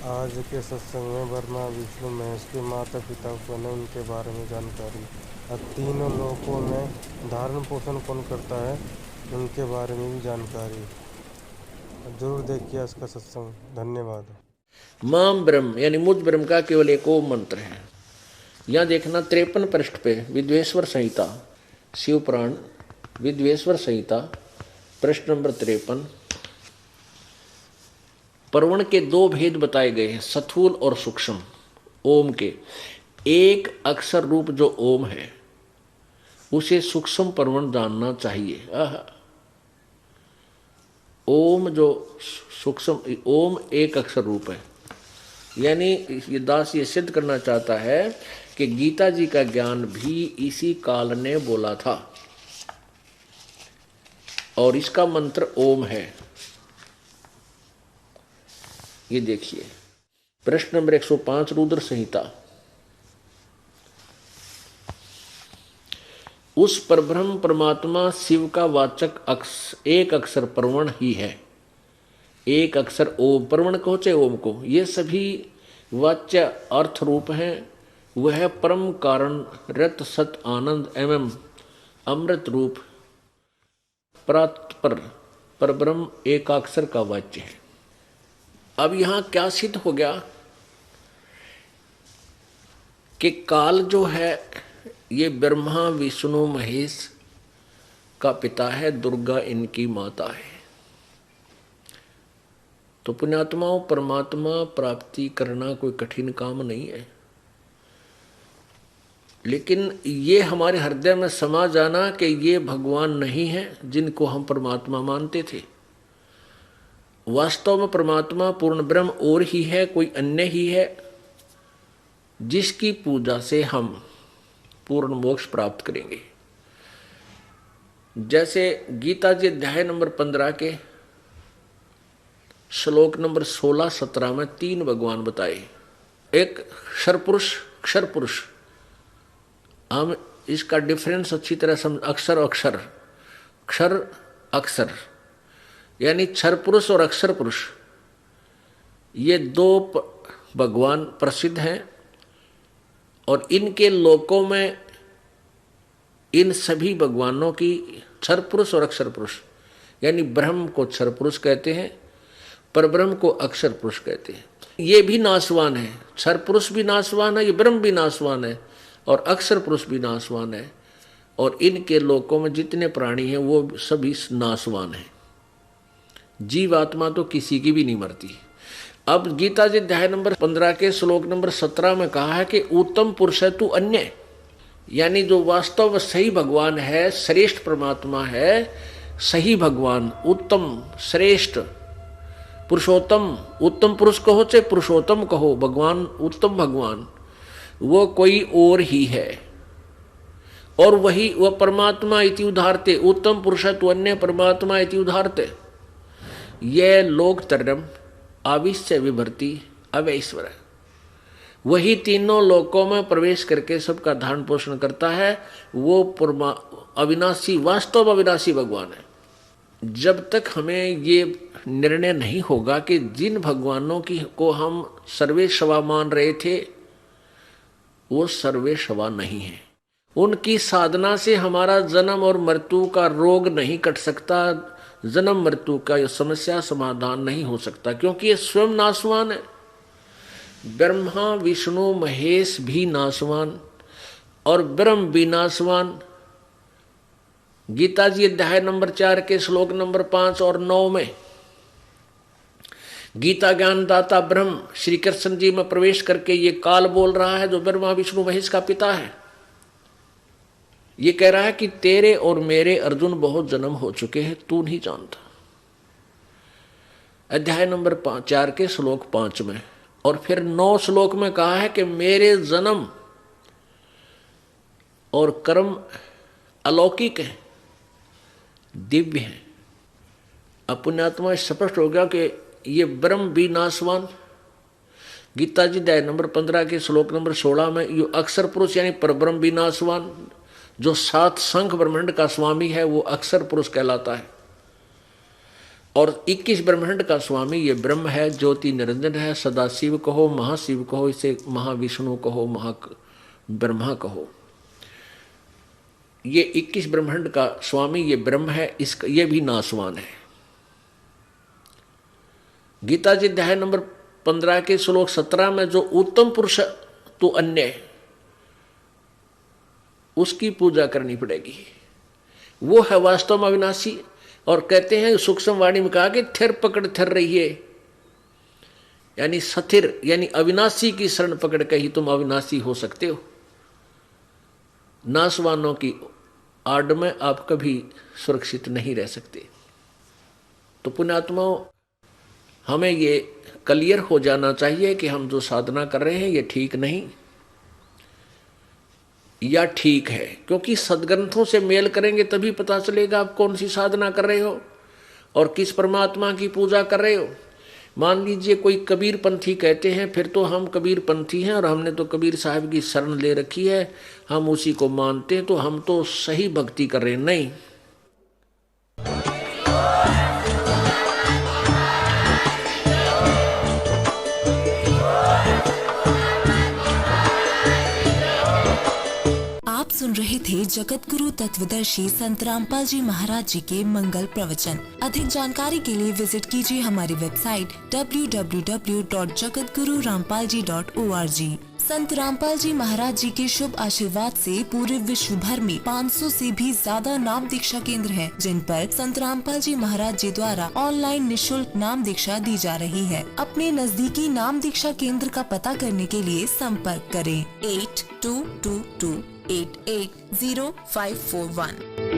आज के सत्संग में ब्रह्मा विष्णु महेश के माता पिता कौन है उनके बारे में जानकारी। अब तीनों लोकों में धारण पोषण कौन करता है उनके बारे में भी जानकारी। जरूर देखिए इसका सत्संग। धन्यवाद। माम ब्रह्म यानी मुझ ब्रह्म का केवल एक ओम मंत्र है। यहाँ देखना 53 पृष्ठ पे विद्वेश्वर संहिता, शिव पुराण विद्वेश्वर संहिता प्रश्न नंबर 53। परवण के दो भेद बताए गए हैं, स्थूल और सूक्ष्म ओम के। एक अक्षर रूप जो ओम है उसे सूक्ष्म परवण जानना चाहिए। ओम जो सूक्ष्म ओम एक अक्षर रूप है, यानी ये दास ये सिद्ध करना चाहता है कि गीता जी का ज्ञान भी इसी काल ने बोला था और इसका मंत्र ओम है। ये देखिए प्रश्न नंबर 105 रुद्र संहिता। उस परब्रह्म परमात्मा शिव का वाचक एक अक्षर परवण ही है। एक अक्षर ओम, परवण को चाहे ओम को, ये सभी वाच्य अर्थ रूप हैं। वह परम कारण रत सत आनंद एवं अमृत रूप परात्पर परब्रह्म एकाक्षर का वाच्य है। अब यहां क्या सिद्ध हो गया कि काल जो है ये ब्रह्मा विष्णु महेश का पिता है, दुर्गा इनकी माता है। तो पुण्यात्माओं परमात्मा प्राप्ति करना कोई कठिन काम नहीं है, लेकिन ये हमारे हृदय में समा जाना कि ये भगवान नहीं है जिनको हम परमात्मा मानते थे। वास्तव में परमात्मा पूर्ण ब्रह्म और ही है, कोई अन्य ही है, जिसकी पूजा से हम पूर्ण मोक्ष प्राप्त करेंगे। जैसे गीता जी अध्याय नंबर 15 के श्लोक नंबर 16-17 में तीन भगवान बताए। एक क्षर पुरुष, हम इसका डिफरेंस अच्छी तरह समझ। अक्षर अक्षर, क्षर अक्षर, यानी क्षर पुरुष और अक्षर पुरुष, ये दो भगवान प्रसिद्ध हैं और इनके लोकों में इन सभी भगवानों की क्षर पुरुष और अक्षर पुरुष, यानी ब्रह्म को क्षर पुरुष कहते हैं, परब्रह्म को अक्षर पुरुष कहते हैं। ये भी नाशवान है, क्षर पुरुष भी नाशवान है, ये ब्रह्म भी नाशवान है और अक्षर पुरुष भी नाशवान है। और इनके लोकों में जितने प्राणी हैं वो सभी नाशवान हैं। जीवात्मा तो किसी की भी नहीं मरती। अब गीता जी अध्याय नंबर 15 के श्लोक नंबर 17 में कहा है कि उत्तम पुरुष है तू अन्य, यानी जो वास्तव में सही भगवान है, श्रेष्ठ परमात्मा है, सही भगवान, उत्तम श्रेष्ठ पुरुषोत्तम, उत्तम पुरुष कहो चाहे पुरुषोत्तम कहो, भगवान उत्तम भगवान वो कोई और ही है। और वही वह परमात्मा इति उदाहरते, उत्तम पुरुष तो अन्य परमात्मा इति उदाहरते। यह लोक तरम आविश्य विभर्ति अवैश्वर, वही तीनों लोकों में प्रवेश करके सबका धारण पोषण करता है। वो अविनाशी, वास्तव अविनाशी भगवान है। जब तक हमें ये निर्णय नहीं होगा कि जिन भगवानों की को हम सर्वेश्वा मान रहे थे वो सर्वेश्वा नहीं है, उनकी साधना से हमारा जन्म और मृत्यु का रोग नहीं कट सकता, जन्म मृत्यु का समस्या समाधान नहीं हो सकता, क्योंकि ये स्वयं नाशवान है। ब्रह्मा विष्णु महेश भी नाशवान और ब्रह्म भी नाशवान। गीता जी अध्याय नंबर 4 के श्लोक नंबर 5 और 9 में गीता ज्ञानदाता ब्रह्म श्री कृष्ण जी में प्रवेश करके ये काल बोल रहा है जो ब्रह्मा विष्णु महेश का पिता है। ये कह रहा है कि तेरे और मेरे अर्जुन बहुत जन्म हो चुके हैं, तू नहीं जानता। अध्याय नंबर 4 के श्लोक 5 में और फिर 9 श्लोक में कहा है कि मेरे जन्म और कर्म अलौकिक है, दिव्य है। अपनात्मा स्पष्ट हो गया कि ये ब्रह्म भी नाशवान। गीता जी अध्याय नंबर 15 के श्लोक नंबर 16 में ये अक्षर पुरुष यानी परब्रह्म भी नाशवान, जो 7 शंख ब्रह्मांड का स्वामी है वो अक्षर पुरुष कहलाता है। और 21 ब्रह्मांड का स्वामी ये ब्रह्म है, ज्योति निरंजन है, सदाशिव कहो, महाशिव कहो, इसे महाविष्णु कहो, महा ब्रह्मा कहो। ये 21 ब्रह्मांड का स्वामी ये ब्रह्म है, इसका ये भी नासवान है। गीता जी अध्याय नंबर 15 के श्लोक 17 में जो उत्तम पुरुष तो अन्य उसकी पूजा करनी पड़ेगी, वो है वास्तव में अविनाशी। और कहते हैं सूक्ष्म वाणी में कहा कि थिर पकड़ थिर रहिए, यानी सथिर यानी अविनाशी की शरण पकड़ के ही तुम अविनाशी हो सकते हो। नासवानों की आड़ में आप कभी सुरक्षित नहीं रह सकते। तो पुण्यात्माओं, हमें ये क्लियर हो जाना चाहिए कि हम जो साधना कर रहे हैं ये ठीक नहीं या ठीक है, क्योंकि सदग्रंथों से मेल करेंगे तभी पता चलेगा आप कौन सी साधना कर रहे हो और किस परमात्मा की पूजा कर रहे हो। मान लीजिए कोई कबीर पंथी कहते हैं, फिर तो हम कबीर पंथी हैं और हमने तो कबीर साहब की शरण ले रखी है, हम उसी को मानते हैं, तो हम तो सही भक्ति कर रहे हैं। नहीं, सुन रहे थे जगत गुरु तत्वदर्शी संत रामपाल जी महाराज जी के मंगल प्रवचन। अधिक जानकारी के लिए विजिट कीजिए हमारी वेबसाइट www.jagatgururampalji.org। संत रामपाल जी महाराज जी के शुभ आशीर्वाद से पूरे विश्व भर में 500 से भी ज्यादा नाम दीक्षा केंद्र हैं, जिन पर संत रामपाल जी महाराज जी द्वारा ऑनलाइन निशुल्क नाम दीक्षा दी जा रही है। अपने नजदीकी नाम दीक्षा केंद्र का पता करने के लिए संपर्क करें 8222880541।